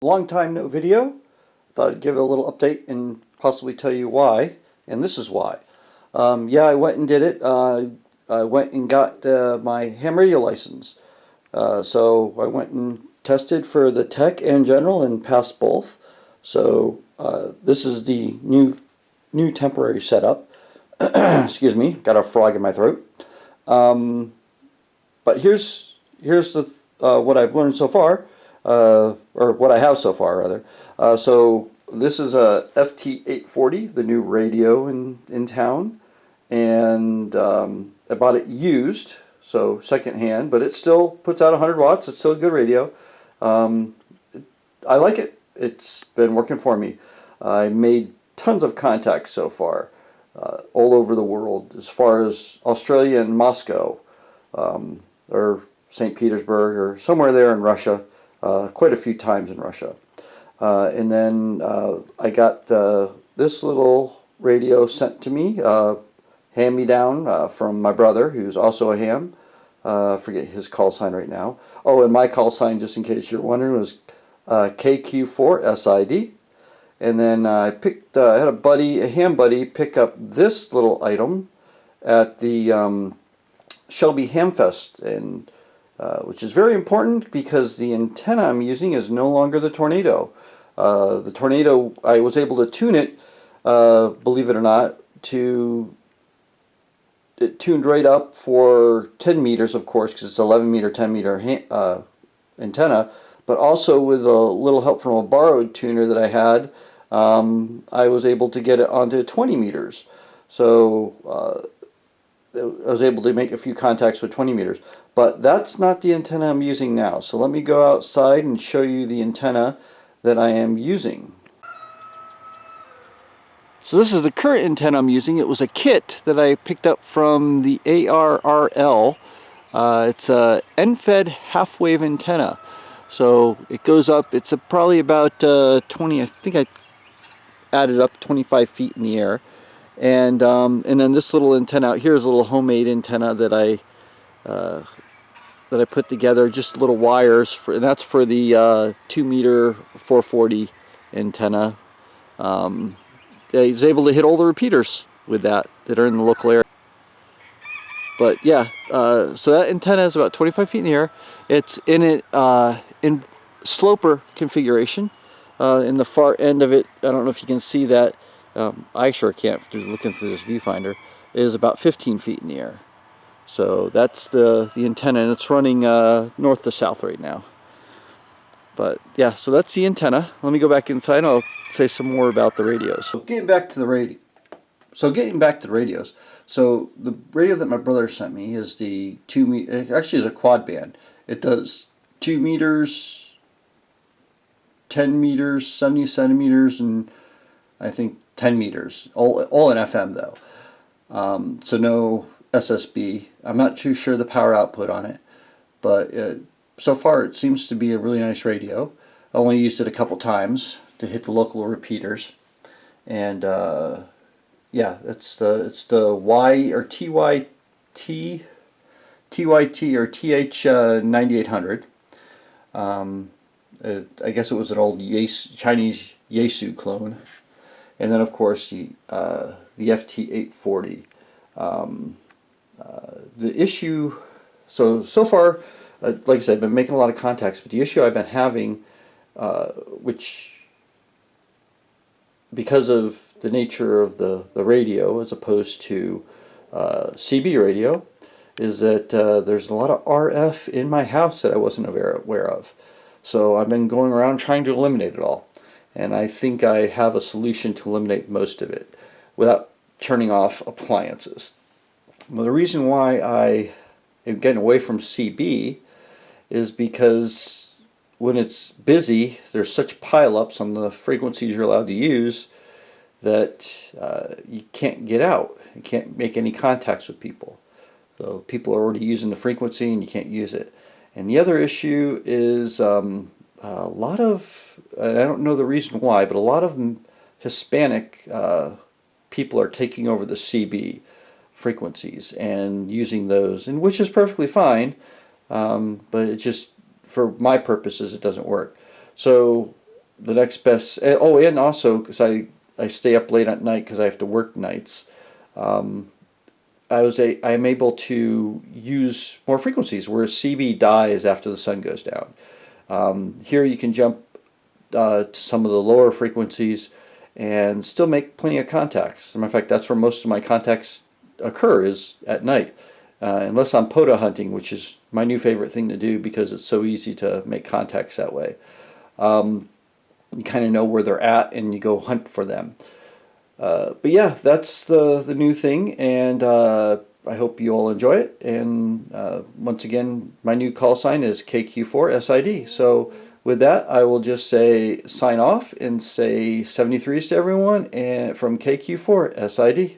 Long time no video. Thought I'd give a little update and possibly tell you why, and this is why. Yeah, I went and did it. I went and got my ham radio license. So I went and tested for the tech and general and passed both. So this is the new temporary setup. Excuse me, got a frog in my throat. But here's the what I've learned so far, or what I have so far rather. So this is a FT840, the new radio in town, and I bought it used, so secondhand, but it still puts out 100 watts. It's still a good radio. I like it. It's been working for me. I made tons of contacts so far, all over the world, as far as Australia and Moscow, or St. Petersburg, or somewhere there in Russia, quite a few times in Russia. And then I got this little radio sent to me, hand-me-down from my brother, who's also a ham. I forget his call sign right now. Oh, and my call sign, just in case you're wondering, was KQ4SID. And then I had a ham buddy, pick up this little item at the Shelby Hamfest, and which is very important because the antenna I'm using is no longer the Tornado. The Tornado, I was able to tune it, believe it or not, it tuned right up for 10 meters, of course, because it's 11 meter, 10 meter antenna, but also with a little help from a borrowed tuner that I had, I was able to get it onto 20 meters. So I was able to make a few contacts with 20 meters. But that's not the antenna I'm using now. So let me go outside and show you the antenna that I am using. So this is the current antenna I'm using. It was a kit that I picked up from the ARRL. It's a end-fed half-wave antenna. So it goes up, it's probably about 20, I think I added up 25 feet in the air. And then this little antenna out here is a little homemade antenna that I put together, just little wires, and that's for the 2 meter 440 antenna. I was able to hit all the repeaters with that are in the local area. But yeah, so that antenna is about 25 feet in the air. It's in sloper configuration. In the far end of it, I don't know if you can see that. I sure can't through looking through this viewfinder. It is about 15 feet in the air. So that's the antenna, and it's running north to south right now. But yeah, so that's the antenna. Let me go back inside and I'll say some more about the radios. So getting back to the radios. So the radio that my brother sent me is the it actually is a quad band. It does 2 meters, 10 meters, 70 centimeters, and I think 10 meters, all in FM though. So no SSB. I'm not too sure the power output on it, but so far it seems to be a really nice radio. I only used it a couple times to hit the local repeaters, and yeah, it's the Y or TYT or TH 9800. I guess it was an old Chinese Yaesu clone. And then, of course, the FT840. The issue, so far, like I said, I've been making a lot of contacts, but the issue I've been having, which, because of the nature of the radio as opposed to CB radio, is that there's a lot of RF in my house that I wasn't aware of. So I've been going around trying to eliminate it all. And I think I have a solution to eliminate most of it without turning off appliances. Well, the reason why I am getting away from CB is because when it's busy, there's such pileups on the frequencies you're allowed to use that you can't get out. You can't make any contacts with people. So people are already using the frequency and you can't use it. And the other issue is a lot of, I don't know the reason why, but a lot of Hispanic people are taking over the CB frequencies and using those, and which is perfectly fine, but it just, for my purposes, it doesn't work. So the next best. Oh, and also because I stay up late at night because I have to work nights. Um, I'm able to use more frequencies, whereas CB dies after the sun goes down. Here you can jump to some of the lower frequencies and still make plenty of contacts. As a matter of fact, that's where most of my contacts occur, is at night. Unless I'm POTA hunting, which is my new favorite thing to do because it's so easy to make contacts that way. You kind of know where they're at and you go hunt for them. But yeah, that's the new thing, and I hope you all enjoy it. And once again, my new call sign is KQ4SID. So with that, I will just say sign off and say 73s to everyone, and from KQ4SID.